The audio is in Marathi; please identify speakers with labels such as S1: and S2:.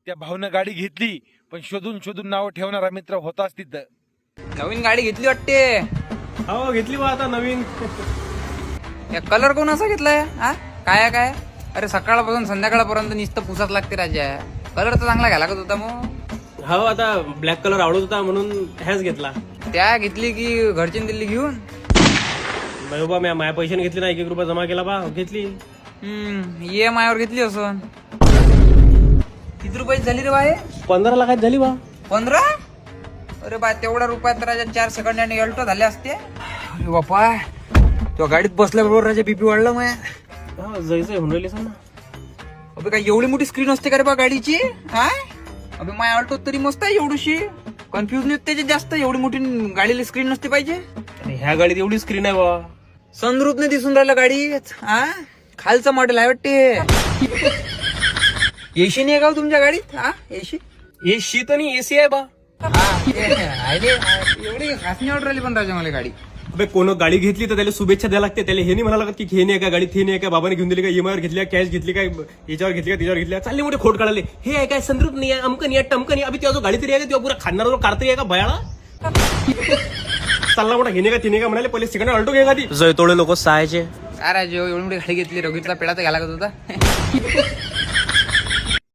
S1: त्या भाऊनं गाडी घेतली, पण शोधून शोधून नाव ठेवणारा मित्र होताच तिथं.
S2: नवीन गाडी घेतली वाटते.
S3: हो घेतली बा आता नवीन.
S2: या कलर कोणाचा घेतलाय? हा काय काय? अरे सकाळपासून संध्याकाळपर्यंत नुसतं पुसाच लागते राजा. कलर तर चांगला घ्यायला लागत होता मग.
S3: हो आता ब्लॅक कलर आवडत होता म्हणून ह्याच घेतला.
S2: त्या घेतली की घरची दिल्ली घेऊन?
S3: नाही बा, मी माझ्या पैशाने घेतली ना, 1-1 रुपया जमा केला बा, घेतली.
S2: EMI वर घेतली असन. किती रुपयाची झाली रे बाय?
S3: 15 लाखात झाली बा.
S2: 15? अरे बा तेवढ्या रुपयात राजा 4 सेकंड आणि अल्टो झाले असते. अरे बापा, तो गाडीत बसल्याबरोबर राजा बीपी वाढला मग.
S3: जैसे होऊन राहिले ना.
S2: अबे काय एवढी मोठी स्क्रीन असते का रे बा गाडीची? हा अबे माय अल्टो तरी मस्त आहे एवढीशी. कन्फ्युज नाही त्याच्यात जास्त. एवढी मोठी गाडीला स्क्रीन नसते पाहिजे.
S3: आणि ह्या गाडीत एवढी स्क्रीन आहे बा.
S2: सनरूफ नाही दिसून राहिलं गाडीत. हा खालचं मॉडेल आहे वाटते. एसी नाही का हो तुमच्या गाडीत? हा एसी?
S3: हे शीत आणि एसी आहे बा.
S2: एवढी खास नाही ऑर्डर आली पण राजा मला गाडी.
S3: अबे कोण गाडी घेतली तर त्याला शुभेच्छा द्यायला लागते. त्याला हे नाही म्हणायला लागत की हे नाही का गाडीत, हे नाही का बाबाने घेऊन दिली का, EMI वर घेतली, कॅश घेतली काय, याच्यावर घेतली का, त्याच्यावर घेतली, चालले मोठे खोट काढले. हे आहे काय संद्रूप नाही आहे, अमकं नाही आहे, टमकं नाही. अभि तेव्हा जो गाडी तरी आहे तेव्हा पुरा खाणार कारतरी आहे का भयाळा. चालला मोठा घेणे का तिने का म्हणाले, पहिले सेकंड अल्टो घे एखादी. जयतोडे लोक सहायचे.
S2: काय राजा एवढी मोठी गाडी घेतली, रघुवीरला पेढा तर घ्यायला लागत होता.